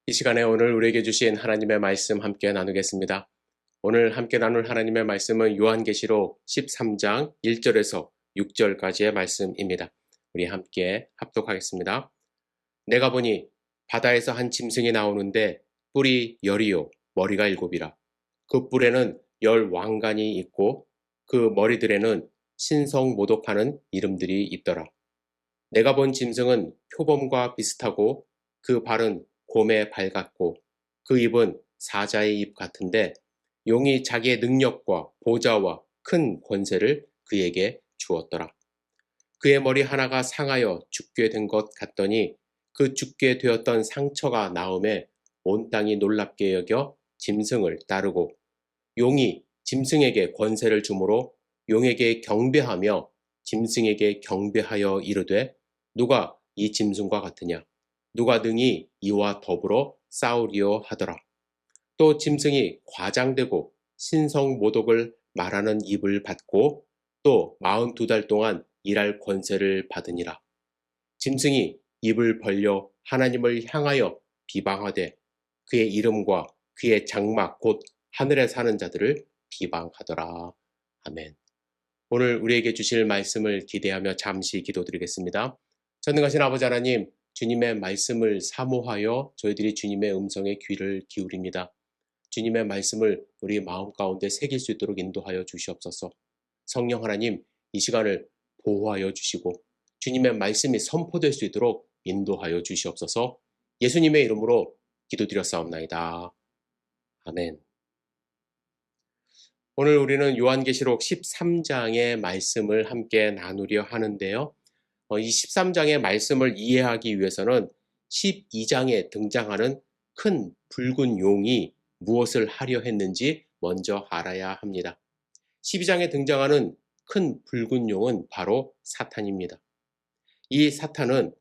이 시간에 오늘 우리에게 주신 하나님의 말씀 함께 나누겠습니다. 오늘 함께 나눌 하나님의 말씀은 요한계시록 13장 1절에서 6절까지의 말씀입니다. 우리 함께 합독하겠습니다. 내가 보니 바다에서 한 짐승이 나오는데 뿔이 열이요 머리가 일곱이라. 그 뿔에는 열 왕관이 있고 그 머리들에는 신성모독하는 이름들이 있더라. 내가 본 짐승은 표범과 비슷하고 그 발은 곰의 발 같고 그 입은 사자의 입 같은데 용이 자기의 능력과 보좌와 큰 권세를 그에게 주었더라. 그의 머리 하나가 상하여 죽게 된 것 같더니 그 죽게 되었던 상처가 나음에 온 땅이 놀랍게 여겨 짐승을 따르고 용이 짐승에게 권세를 주므로 용에게 경배하며 짐승에게 경배하여 이르되 누가 이 짐승과 같으냐 누가 능히 이와 더불어 싸우리요 하더라. 또 짐승이 과장되고 신성모독을 말하는 입을 받고 또 42달 동안 일할 권세를 받으니라. 짐승이 입을 벌려 하나님을 향하여 비방하되 그의 이름과 그의 장막 곧 하늘에 사는 자들을 비방하더라. 아멘. 오늘 우리에게 주실 말씀을 기대하며 잠시 기도드리겠습니다. 전능하신 아버지 하나님, 주님의 말씀을 사모하여 저희들이 주님의 음성에 귀를 기울입니다. 주님의 말씀을 우리 마음 가운데 새길 수 있도록 인도하여 주시옵소서. 성령 하나님, 이 시간을 보호하여 주시고 주님의 말씀이 선포될 수 있도록 인도하여 주시옵소서. 예수님의 이름으로 기도드렸사옵나이다. 아멘. 오늘 우리는 요한계시록 13장의 말씀을 함께 나누려 하는데요. 이 13장의 말씀을 이해하기 위해서는 12장에 등장하는 큰 붉은 용이 무엇을 하려 했는지 먼저 알아야 합니다. 12장에 등장하는 큰 붉은 용은 바로 사탄입니다. 이 사탄은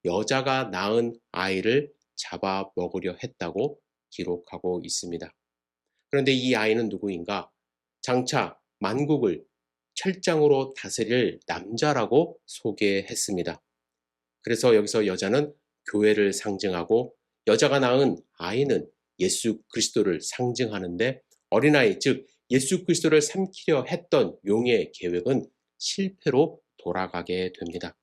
여자가 낳은 아이를 잡아먹으려 했다고 기록하고 있습니다. 그런데 이 아이는 누구인가? 장차 만국을 철장으로 다스릴 남자라고 소개했습니다. 그래서 여기서 여자는 교회를 상징하고 여자가 낳은 아이는 예수 그리스도를 상징하는데 어린아이 즉 예수 그리스도를 삼키려 했던 용의 계획은 실패로 돌아가게 됩니다.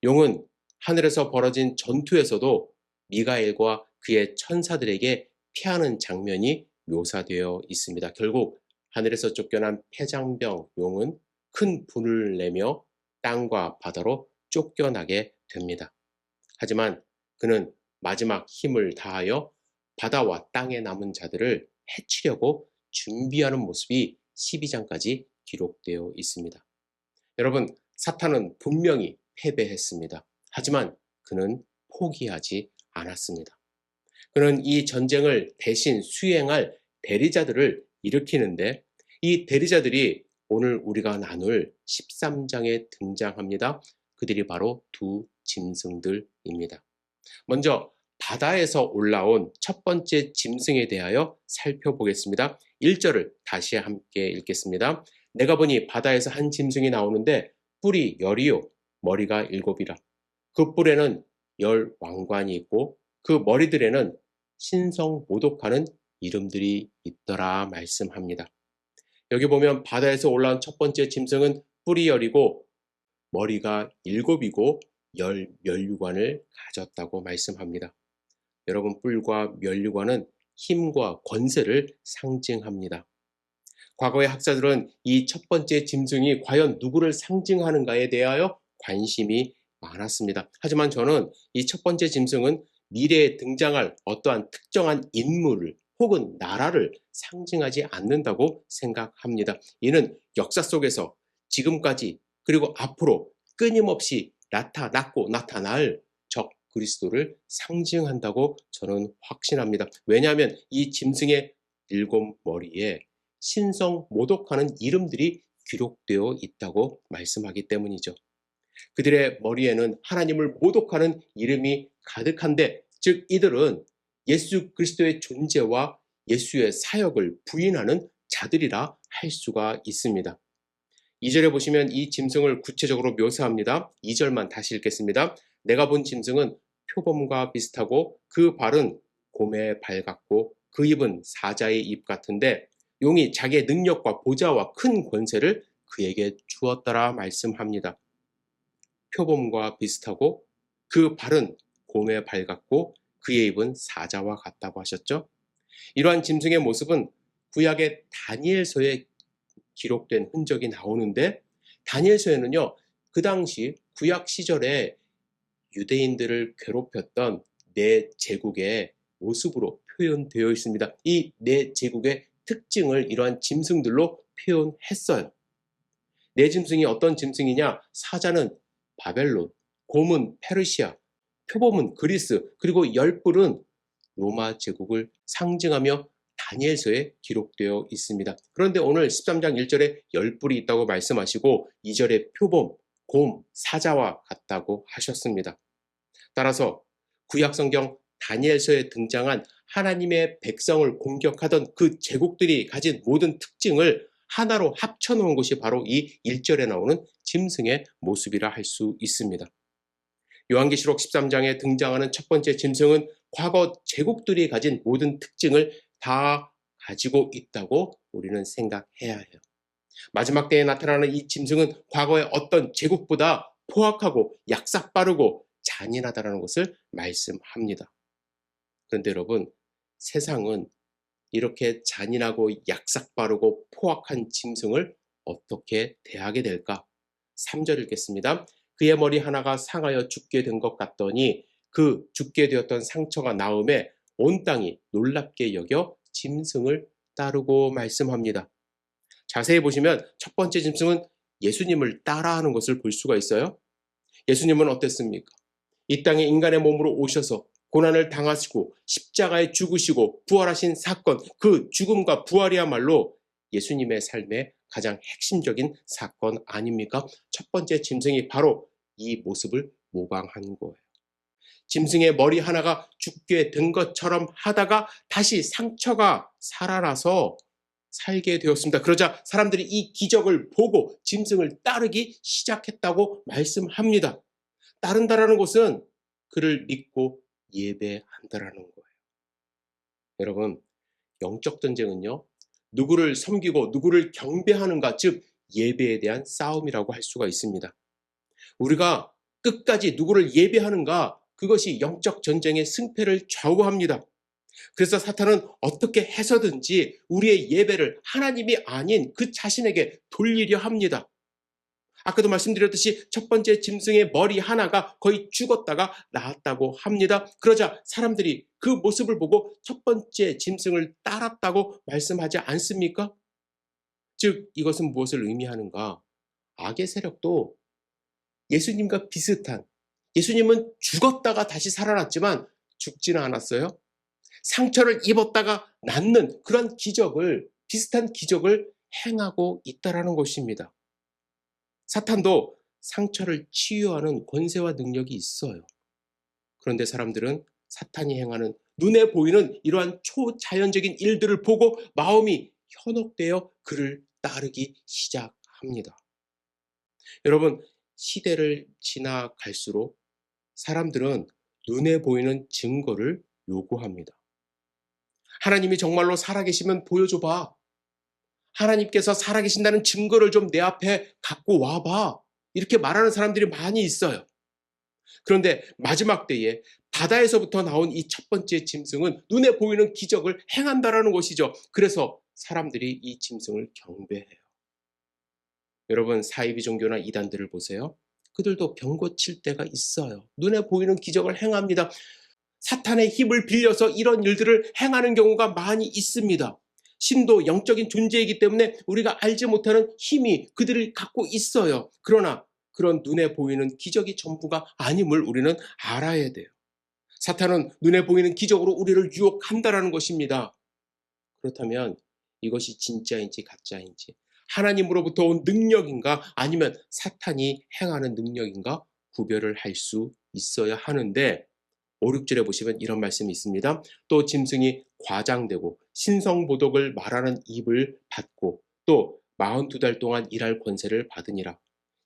용은 하늘에서 벌어진 전투에서도 미가엘과 그의 천사들에게 피하는 장면이 묘사되어 있습니다. 결국 하늘에서 쫓겨난 패장병 용은 큰 분을 내며 땅과 바다로 쫓겨나게 됩니다. 하지만 그는 마지막 힘을 다하여 바다와 땅에 남은 자들을 해치려고 준비하는 모습이 12장까지 기록되어 있습니다. 여러분, 사탄은 분명히 패배했습니다. 하지만 그는 포기하지 않았습니다. 그는 이 전쟁을 대신 수행할 대리자들을 일으키는데 이 대리자들이 오늘 우리가 나눌 13장에 등장합니다. 그들이 바로 두 짐승들입니다. 먼저 바다에서 올라온 첫 번째 짐승에 대하여 살펴보겠습니다. 1절을 다시 함께 읽겠습니다. 내가 보니 바다에서 한 짐승이 나오는데 뿔이 열이요 머리가 일곱이라. 그 뿔에는 열 왕관이 있고 그 머리들에는 신성모독하는 이름들이 있더라 말씀합니다. 여기 보면 바다에서 올라온 첫 번째 짐승은 뿔이 열이고 머리가 일곱이고 열 면류관을 가졌다고 말씀합니다. 여러분, 뿔과 면류관은 힘과 권세를 상징합니다. 과거의 학자들은 이 첫 번째 짐승이 과연 누구를 상징하는가에 대하여 관심이 많았습니다. 하지만 저는 이 첫 번째 짐승은 미래에 등장할 어떠한 특정한 인물을 혹은 나라를 상징하지 않는다고 생각합니다. 이는 역사 속에서 지금까지 그리고 앞으로 끊임없이 나타났고 나타날 적 그리스도를 상징한다고 저는 확신합니다. 왜냐하면 이 짐승의 일곱 머리에 신성 모독하는 이름들이 기록되어 있다고 말씀하기 때문이죠. 그들의 머리에는 하나님을 모독하는 이름이 가득한데 즉 이들은 예수 그리스도의 존재와 예수의 사역을 부인하는 자들이라 할 수가 있습니다. 2절에 보시면 이 짐승을 구체적으로 묘사합니다. 2절만 다시 읽겠습니다. 내가 본 짐승은 표범과 비슷하고 그 발은 곰의 발 같고 그 입은 사자의 입 같은데 용이 자기의 능력과 보좌와 큰 권세를 그에게 주었더라 말씀합니다. 표범과 비슷하고 그 발은 곰의 발 같고 그의 입은 사자와 같다고 하셨죠. 이러한 짐승의 모습은 구약의 다니엘서에 기록된 흔적이 나오는데 다니엘서에는요, 그 당시 구약 시절에 유대인들을 괴롭혔던 네 제국의 모습으로 표현되어 있습니다. 이 네 제국의 특징을 이러한 짐승들로 표현했어요. 네 짐승이 어떤 짐승이냐? 사자는 바벨론, 곰은 페르시아, 표범은 그리스, 그리고 열뿔은 로마 제국을 상징하며 다니엘서에 기록되어 있습니다. 그런데 오늘 13장 1절에 열뿔이 있다고 말씀하시고 2절에 표범, 곰, 사자와 같다고 하셨습니다. 따라서 구약성경 다니엘서에 등장한 하나님의 백성을 공격하던 그 제국들이 가진 모든 특징을 하나로 합쳐놓은 것이 바로 이 1절에 나오는 짐승의 모습이라 할 수 있습니다. 요한계시록 13장에 등장하는 첫 번째 짐승은 과거 제국들이 가진 모든 특징을 다 가지고 있다고 우리는 생각해야 해요. 마지막 때에 나타나는 이 짐승은 과거의 어떤 제국보다 포악하고 약삭빠르고 잔인하다는 것을 말씀합니다. 그런데 여러분, 세상은 이렇게 잔인하고 약삭빠르고 포악한 짐승을 어떻게 대하게 될까? 3절 읽겠습니다. 그의 머리 하나가 상하여 죽게 된 것 같더니 그 죽게 되었던 상처가 나음에 온 땅이 놀랍게 여겨 짐승을 따르고 말씀합니다. 자세히 보시면 첫 번째 짐승은 예수님을 따라하는 것을 볼 수가 있어요. 예수님은 어땠습니까? 이 땅에 인간의 몸으로 오셔서 고난을 당하시고 십자가에 죽으시고 부활하신 사건, 그 죽음과 부활이야말로 예수님의 삶의 가장 핵심적인 사건 아닙니까? 첫 번째 짐승이 바로 이 모습을 모방한 거예요. 짐승의 머리 하나가 죽게 된 것처럼 하다가 다시 상처가 살아나서 살게 되었습니다. 그러자 사람들이 이 기적을 보고 짐승을 따르기 시작했다고 말씀합니다. 따른다라는 것은 그를 믿고 예배한다라는 거예요. 여러분, 영적 전쟁은요, 누구를 섬기고 누구를 경배하는가, 즉 예배에 대한 싸움이라고 할 수가 있습니다. 우리가 끝까지 누구를 예배하는가, 그것이 영적 전쟁의 승패를 좌우합니다. 그래서 사탄은 어떻게 해서든지 우리의 예배를 하나님이 아닌 그 자신에게 돌리려 합니다. 아까도 말씀드렸듯이 첫 번째 짐승의 머리 하나가 거의 죽었다가 나았다고 합니다. 그러자 사람들이 그 모습을 보고 첫 번째 짐승을 따랐다고 말씀하지 않습니까? 즉 이것은 무엇을 의미하는가? 악의 세력도 예수님과 비슷한, 예수님은 죽었다가 다시 살아났지만 죽지는 않았어요. 상처를 입었다가 낫는 그런 기적을, 비슷한 기적을 행하고 있다라는 것입니다. 사탄도 상처를 치유하는 권세와 능력이 있어요. 그런데 사람들은 사탄이 행하는 눈에 보이는 이러한 초자연적인 일들을 보고 마음이 현혹되어 그를 따르기 시작합니다. 여러분, 시대를 지나갈수록 사람들은 눈에 보이는 증거를 요구합니다. 하나님이 정말로 살아계시면 보여줘봐. 하나님께서 살아계신다는 증거를 좀 내 앞에 갖고 와봐. 이렇게 말하는 사람들이 많이 있어요. 그런데 마지막 때에 바다에서부터 나온 이 첫 번째 짐승은 눈에 보이는 기적을 행한다라는 것이죠. 그래서 사람들이 이 짐승을 경배해요. 여러분, 사이비 종교나 이단들을 보세요. 그들도 병 고칠 때가 있어요. 눈에 보이는 기적을 행합니다. 사탄의 힘을 빌려서 이런 일들을 행하는 경우가 많이 있습니다. 신도 영적인 존재이기 때문에 우리가 알지 못하는 힘이 그들을 갖고 있어요. 그러나 그런 눈에 보이는 기적이 전부가 아님을 우리는 알아야 돼요. 사탄은 눈에 보이는 기적으로 우리를 유혹한다라는 것입니다. 그렇다면 이것이 진짜인지 가짜인지, 하나님으로부터 온 능력인가 아니면 사탄이 행하는 능력인가 구별을 할 수 있어야 하는데 5, 6절에 보시면 이런 말씀이 있습니다. 또 짐승이 과장되고 신성보독을 말하는 입을 받고 또 42달 동안 일할 권세를 받으니라.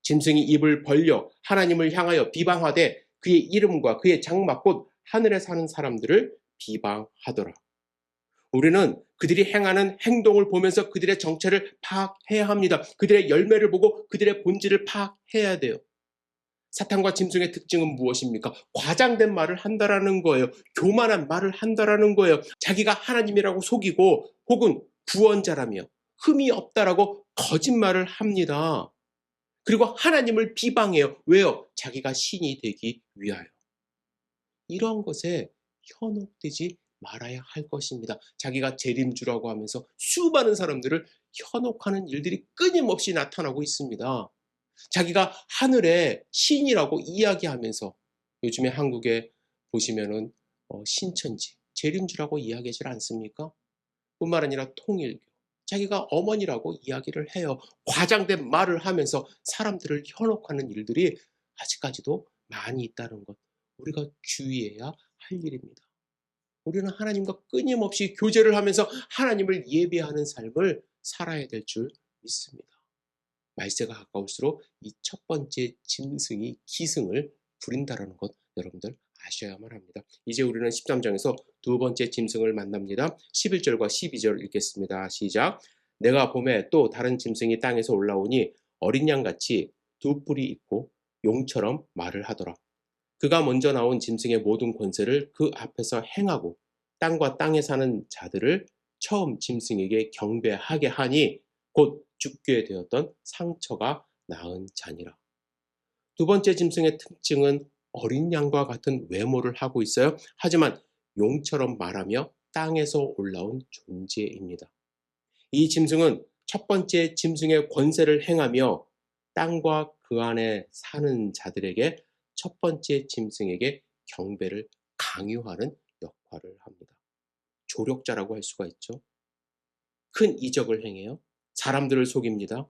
짐승이 입을 벌려 하나님을 향하여 비방하되 그의 이름과 그의 장막 곧 하늘에 사는 사람들을 비방하더라. 우리는 그들이 행하는 행동을 보면서 그들의 정체를 파악해야 합니다. 그들의 열매를 보고 그들의 본질을 파악해야 돼요. 사탄과 짐승의 특징은 무엇입니까? 과장된 말을 한다라는 거예요. 교만한 말을 한다라는 거예요. 자기가 하나님이라고 속이고 혹은 구원자라며 흠이 없다라고 거짓말을 합니다. 그리고 하나님을 비방해요. 왜요? 자기가 신이 되기 위하여. 이러한 것에 현혹되지 말아야 할 것입니다. 자기가 재림주라고 하면서 수많은 사람들을 현혹하는 일들이 끊임없이 나타나고 있습니다. 자기가 하늘의 신이라고 이야기하면서 요즘에 한국에 보시면은 신천지, 재림주라고 이야기하지 않습니까? 뿐만 아니라 통일교, 자기가 어머니라고 이야기를 해요. 과장된 말을 하면서 사람들을 현혹하는 일들이 아직까지도 많이 있다는 것, 우리가 주의해야 할 일입니다. 우리는 하나님과 끊임없이 교제를 하면서 하나님을 예배하는 삶을 살아야 될 줄 믿습니다. 말세가 가까울수록 이 첫 번째 짐승이 기승을 부린다는 것 여러분들 아셔야만 합니다. 이제 우리는 13장에서 두 번째 짐승을 만납니다. 11절과 12절 읽겠습니다. 시작. 내가 봄에 또 다른 짐승이 땅에서 올라오니 어린 양같이 두 뿔이 있고 용처럼 말을 하더라. 그가 먼저 나온 짐승의 모든 권세를 그 앞에서 행하고 땅과 땅에 사는 자들을 처음 짐승에게 경배하게 하니 곧 죽게 되었던 상처가 나은 자니라. 두 번째 짐승의 특징은 어린 양과 같은 외모를 하고 있어요. 하지만 용처럼 말하며 땅에서 올라온 존재입니다. 이 짐승은 첫 번째 짐승의 권세를 행하며 땅과 그 안에 사는 자들에게 첫 번째 짐승에게 경배를 강요하는 역할을 합니다. 조력자라고 할 수가 있죠. 큰 이적을 행해요. 사람들을 속입니다.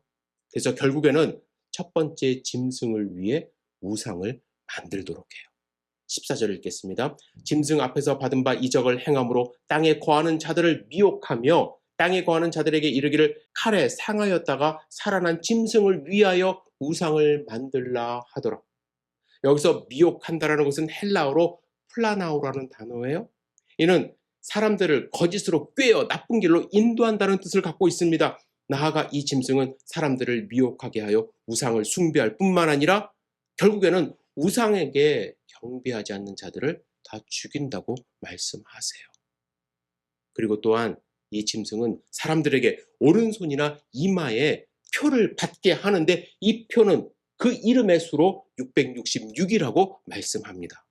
그래서 결국에는 첫 번째 짐승을 위해 우상을 만들도록 해요. 14절 읽겠습니다. 짐승 앞에서 받은 바 이적을 행함으로 땅에 거하는 자들을 미혹하며 땅에 거하는 자들에게 이르기를 칼에 상하였다가 살아난 짐승을 위하여 우상을 만들라 하더라. 여기서 미혹한다라는 것은 헬라어로 플라나오라는 단어예요. 이는 사람들을 거짓으로 꿰어 나쁜 길로 인도한다는 뜻을 갖고 있습니다. 나아가 이 짐승은 사람들을 미혹하게 하여 우상을 숭배할 뿐만 아니라 결국에는 우상에게 경배하지 않는 자들을 다 죽인다고 말씀하세요. 그리고 또한 이 짐승은 사람들에게 오른손이나 이마에 표를 받게 하는데 이 표는 그 이름의 수로 666이라고 말씀합니다.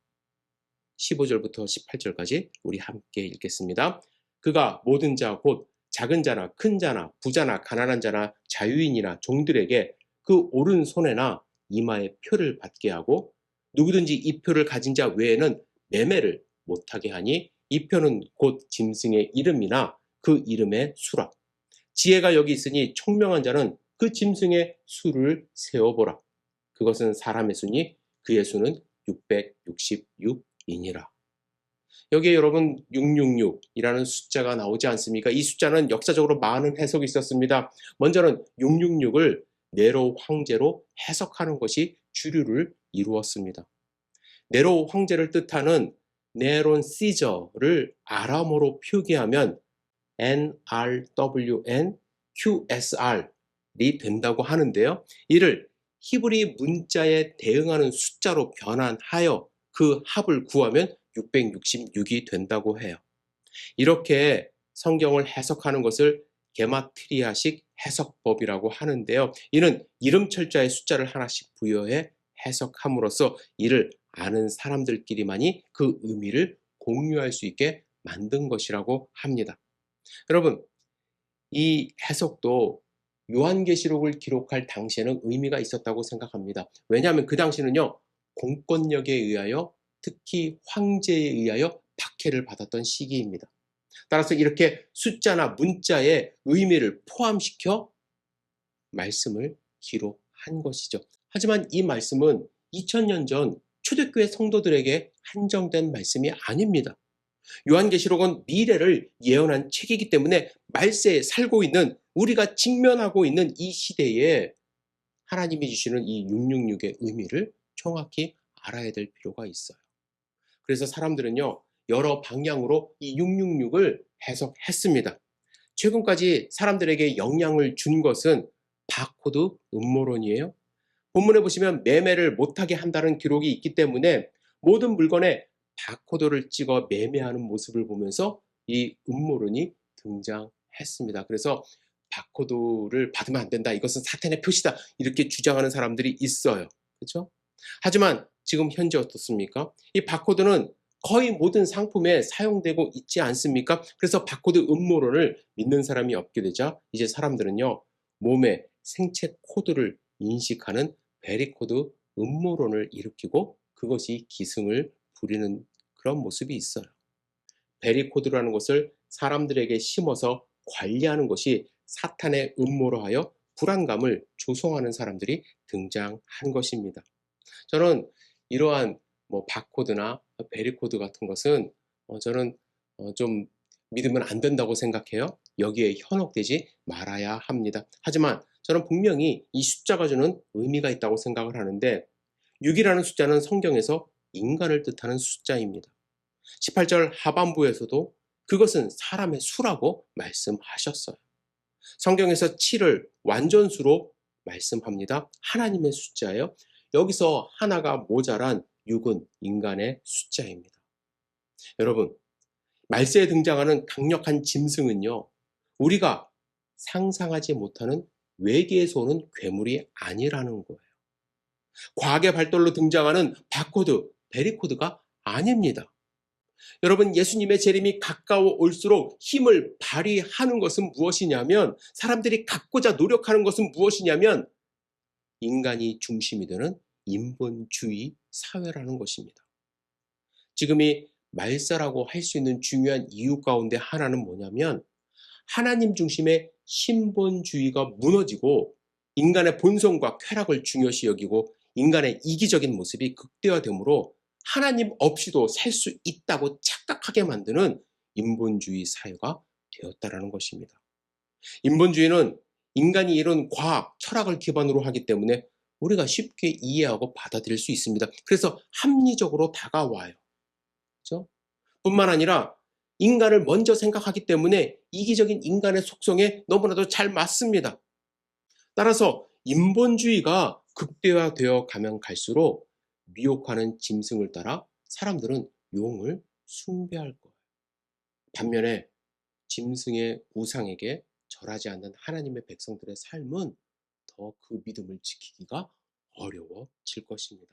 15절부터 18절까지 우리 함께 읽겠습니다. 그가 모든 자 곧 작은 자나 큰 자나 부자나 가난한 자나 자유인이나 종들에게 그 오른손에나 이마에 표를 받게 하고 누구든지 이 표를 가진 자 외에는 매매를 못하게 하니 이 표는 곧 짐승의 이름이나 그 이름의 수라. 지혜가 여기 있으니 총명한 자는 그 짐승의 수를 세어보라. 그것은 사람의 수니 그의 수는 666이니라. 여기에 여러분 666이라는 숫자가 나오지 않습니까? 이 숫자는 역사적으로 많은 해석이 있었습니다. 먼저는 666을 네로 황제로 해석하는 것이 주류를 이루었습니다. 네로 황제를 뜻하는 네론 시저를 아람어로 표기하면 NRWN QSR이 된다고 하는데요. 이를 히브리 문자에 대응하는 숫자로 변환하여 그 합을 구하면 666이 된다고 해요. 이렇게 성경을 해석하는 것을 게마트리아식 해석법이라고 하는데요. 이는 이름철자의 숫자를 하나씩 부여해 해석함으로써 이를 아는 사람들끼리만이 그 의미를 공유할 수 있게 만든 것이라고 합니다. 여러분, 이 해석도 요한계시록을 기록할 당시에는 의미가 있었다고 생각합니다. 왜냐하면 그 당시는요, 공권력에 의하여 특히 황제에 의하여 박해를 받았던 시기입니다. 따라서 이렇게 숫자나 문자의 의미를 포함시켜 말씀을 기록한 것이죠. 하지만 이 말씀은 2000년 전 초대교회 성도들에게 한정된 말씀이 아닙니다. 요한계시록은 미래를 예언한 책이기 때문에 말세에 살고 있는 우리가 직면하고 있는 이 시대에 하나님이 주시는 이 666의 의미를 정확히 알아야 될 필요가 있어요. 그래서 사람들은요, 여러 방향으로 이 666을 해석했습니다. 최근까지 사람들에게 영향을 준 것은 바코드 음모론이에요. 본문에 보시면 매매를 못하게 한다는 기록이 있기 때문에 모든 물건에 바코드를 찍어 매매하는 모습을 보면서 이 음모론이 등장했습니다. 그래서 바코드를 받으면 안 된다. 이것은 사탄의 표시다. 이렇게 주장하는 사람들이 있어요. 그렇죠? 하지만 지금 현재 어떻습니까? 이 바코드는 거의 모든 상품에 사용되고 있지 않습니까? 그래서 바코드 음모론을 믿는 사람이 없게 되자 이제 사람들은요, 몸의 생체 코드를 인식하는 베리코드 음모론을 일으키고 그것이 기승을 부리는 그런 모습이 있어요. 베리코드라는 것을 사람들에게 심어서 관리하는 것이 사탄의 음모로 하여 불안감을 조성하는 사람들이 등장한 것입니다. 저는 이러한 바코드나 베리코드 같은 것은 저는 좀 믿으면 안 된다고 생각해요. 여기에 현혹되지 말아야 합니다. 하지만 저는 분명히 이 숫자가 주는 의미가 있다고 생각을 하는데 6이라는 숫자는 성경에서 인간을 뜻하는 숫자입니다. 18절 하반부에서도 그것은 사람의 수라고 말씀하셨어요. 성경에서 7을 완전수로 말씀합니다. 하나님의 숫자예요. 여기서 하나가 모자란 6은 인간의 숫자입니다. 여러분, 말세에 등장하는 강력한 짐승은요, 우리가 상상하지 못하는 외계에서 오는 괴물이 아니라는 거예요. 과학의 발달로 등장하는 바코드, 베리코드가 아닙니다. 여러분, 예수님의 재림이 가까워 올수록 힘을 발휘하는 것은 무엇이냐면, 사람들이 갖고자 노력하는 것은 무엇이냐면 인간이 중심이 되는 인본주의 사회라는 것입니다. 지금이 말세라고 할 수 있는 중요한 이유 가운데 하나는 뭐냐면 하나님 중심의 신본주의가 무너지고 인간의 본성과 쾌락을 중요시 여기고 인간의 이기적인 모습이 극대화되므로 하나님 없이도 살 수 있다고 착각하게 만드는 인본주의 사회가 되었다라는 것입니다. 인본주의는 인간이 이룬 과학, 철학을 기반으로 하기 때문에 우리가 쉽게 이해하고 받아들일 수 있습니다. 그래서 합리적으로 다가와요. 그렇죠? 뿐만 아니라 인간을 먼저 생각하기 때문에 이기적인 인간의 속성에 너무나도 잘 맞습니다. 따라서 인본주의가 극대화되어 가면 갈수록 미혹하는 짐승을 따라 사람들은 용을 숭배할 거예요. 반면에 짐승의 우상에게 절하지 않는 하나님의 백성들의 삶은 더 그 믿음을 지키기가 어려워질 것입니다.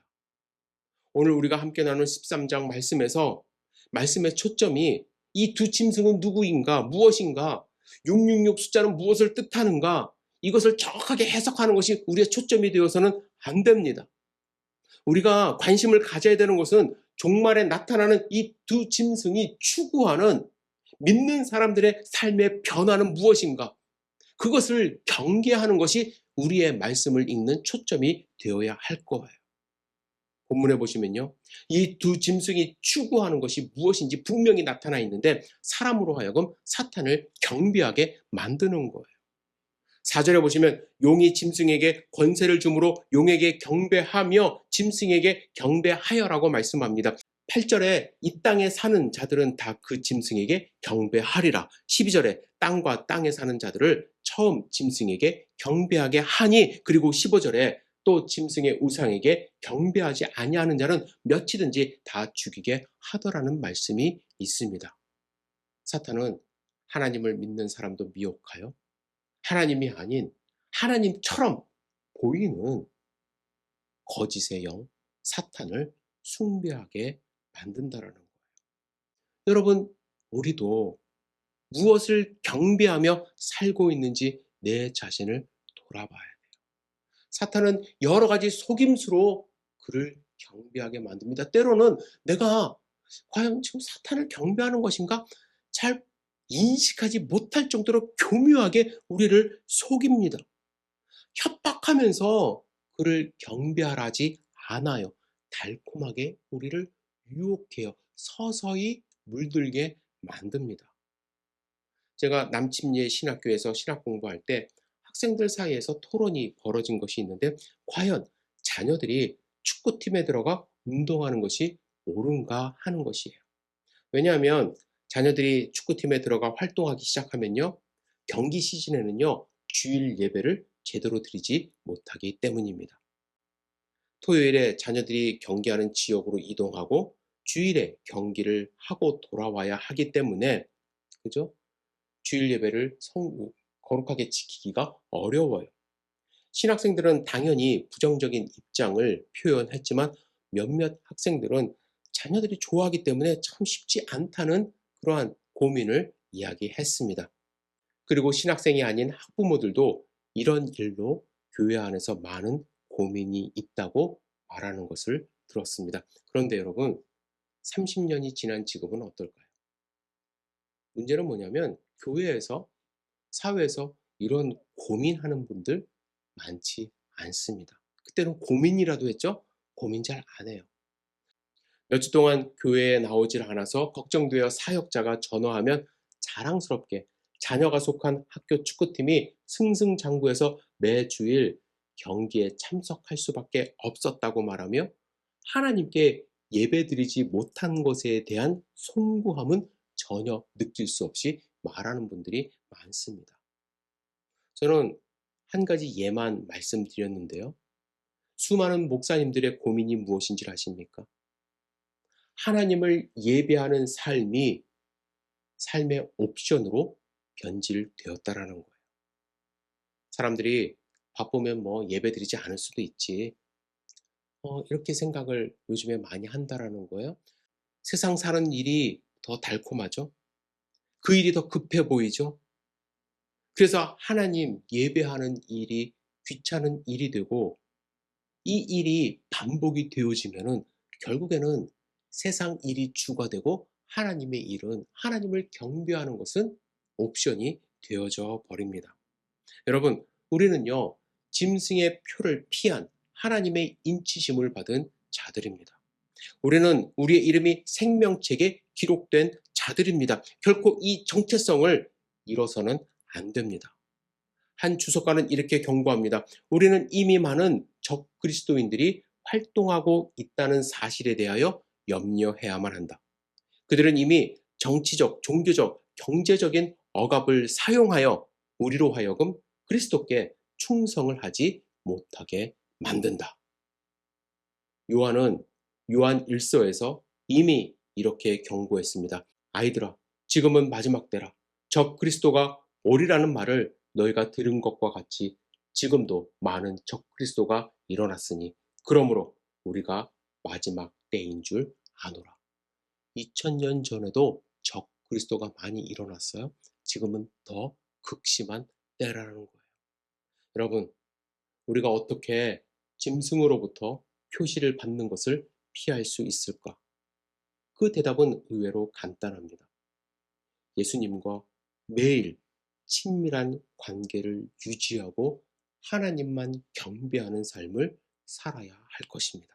오늘 우리가 함께 나눈 13장 말씀에서 말씀의 초점이 이 두 짐승은 누구인가, 무엇인가, 666 숫자는 무엇을 뜻하는가, 이것을 정확하게 해석하는 것이 우리의 초점이 되어서는 안 됩니다. 우리가 관심을 가져야 되는 것은 종말에 나타나는 이 두 짐승이 추구하는 믿는 사람들의 삶의 변화는 무엇인가, 그것을 경계하는 것이 우리의 말씀을 읽는 초점이 되어야 할 거예요. 본문에 보시면요, 이 두 짐승이 추구하는 것이 무엇인지 분명히 나타나 있는데 사람으로 하여금 사탄을 경배하게 만드는 거예요. 4절에 보시면 용이 짐승에게 권세를 주므로 용에게 경배하며 짐승에게 경배하여라고 말씀합니다. 8절에 이 땅에 사는 자들은 다 그 짐승에게 경배하리라. 12절에 땅과 땅에 사는 자들을 처음 짐승에게 경배하게 하니, 그리고 15절에 또 짐승의 우상에게 경배하지 아니하는 자는 몇이든지 다 죽이게 하더라는 말씀이 있습니다. 사탄은 하나님을 믿는 사람도 미혹하여 하나님이 아닌 하나님처럼 보이는 거짓의 영, 사탄을 숭배하게 만든다라는 거예요. 여러분, 우리도 무엇을 경배하며 살고 있는지 내 자신을 돌아봐야 돼요. 사탄은 여러 가지 속임수로 그를 경배하게 만듭니다. 때로는 내가 과연 지금 사탄을 경배하는 것인가? 잘 인식하지 못할 정도로 교묘하게 우리를 속입니다. 협박하면서 그를 경배하라지 않아요. 달콤하게 우리를 유혹해요. 서서히 물들게 만듭니다. 제가 남침리의 신학교에서 신학 공부할 때 학생들 사이에서 토론이 벌어진 것이 있는데, 과연 자녀들이 축구팀에 들어가 운동하는 것이 옳은가 하는 것이에요. 왜냐하면 자녀들이 축구팀에 들어가 활동하기 시작하면요. 경기 시즌에는요. 주일 예배를 제대로 드리지 못하기 때문입니다. 토요일에 자녀들이 경기하는 지역으로 이동하고 주일에 경기를 하고 돌아와야 하기 때문에 그죠? 주일 예배를 거룩하게 지키기가 어려워요. 신학생들은 당연히 부정적인 입장을 표현했지만 몇몇 학생들은 자녀들이 좋아하기 때문에 참 쉽지 않다는 그러한 고민을 이야기했습니다. 그리고 신학생이 아닌 학부모들도 이런 일로 교회 안에서 많은 고민이 있다고 말하는 것을 들었습니다. 그런데 여러분, 30년이 지난 지금은 어떨까요? 문제는 뭐냐면 교회에서, 사회에서 이런 고민하는 분들 많지 않습니다. 그때는 고민이라도 했죠? 고민 잘 안 해요. 몇 주 동안 교회에 나오질 않아서 걱정되어 사역자가 전화하면 자랑스럽게 자녀가 속한 학교 축구팀이 승승장구해서 매주일 경기에 참석할 수밖에 없었다고 말하며 하나님께 예배드리지 못한 것에 대한 송구함은 전혀 느낄 수 없이 말하는 분들이 많습니다. 저는 한 가지 예만 말씀드렸는데요. 수많은 목사님들의 고민이 무엇인지 아십니까? 하나님을 예배하는 삶이 삶의 옵션으로 변질되었다라는 거예요. 사람들이 바쁘면 뭐 예배드리지 않을 수도 있지. 이렇게 생각을 요즘에 많이 한다라는 거예요. 세상 사는 일이 더 달콤하죠? 그 일이 더 급해 보이죠? 그래서 하나님 예배하는 일이 귀찮은 일이 되고 이 일이 반복이 되어지면은 결국에는 세상 일이 주가 되고 하나님의 일은 하나님을 경배하는 것은 옵션이 되어져 버립니다. 여러분, 우리는요, 짐승의 표를 피한 하나님의 인치심을 받은 자들입니다. 우리는 우리의 이름이 생명책에 기록된 자들입니다. 결코 이 정체성을 잃어서는 안 됩니다. 한 주석가는 이렇게 경고합니다. 우리는 이미 많은 적그리스도인들이 활동하고 있다는 사실에 대하여 염려해야만 한다. 그들은 이미 정치적, 종교적, 경제적인 억압을 사용하여 우리로 하여금 그리스도께 충성을 하지 못하게 만든다. 요한은 요한 1서에서 이미 이렇게 경고했습니다. 아이들아, 지금은 마지막 때라. 적 그리스도가 오리라는 말을 너희가 들은 것과 같이 지금도 많은 적 그리스도가 일어났으니 그러므로 우리가 마지막 때인 줄 아노라. 2000년 전에도 적 그리스도가 많이 일어났어요. 지금은 더 극심한 때라는 거예요. 여러분, 우리가 어떻게 짐승으로부터 표시를 받는 것을 피할 수 있을까? 그 대답은 의외로 간단합니다. 예수님과 매일 친밀한 관계를 유지하고 하나님만 경배하는 삶을 살아야 할 것입니다.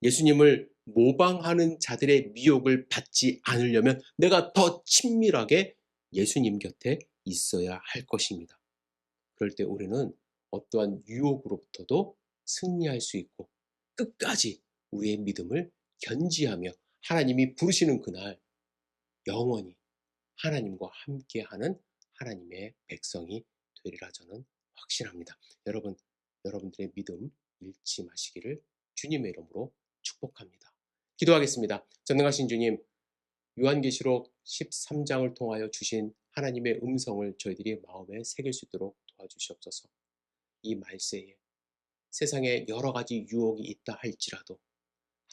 예수님을 모방하는 자들의 미혹을 받지 않으려면 내가 더 친밀하게 예수님 곁에 있어야 할 것입니다. 그럴 때 우리는 어떠한 유혹으로부터도 승리할 수 있고 끝까지 우리의 믿음을 견지하며 하나님이 부르시는 그날 영원히 하나님과 함께하는 하나님의 백성이 되리라 저는 확신합니다. 여러분, 여러분들의 믿음 잃지 마시기를 주님의 이름으로 축복합니다. 기도하겠습니다. 전능하신 주님, 요한계시록 13장을 통하여 주신 하나님의 음성을 저희들이 마음에 새길 수 있도록 도와주시옵소서. 이 말세에 세상에 여러 가지 유혹이 있다 할지라도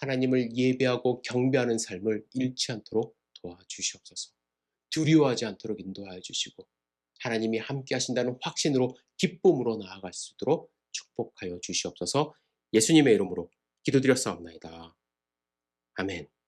하나님을 예배하고 경배하는 삶을 잃지 않도록 도와주시옵소서. 두려워하지 않도록 인도하여 주시고 하나님이 함께 하신다는 확신으로 기쁨으로 나아갈 수 있도록 축복하여 주시옵소서. 예수님의 이름으로 기도드렸사옵나이다. 아멘.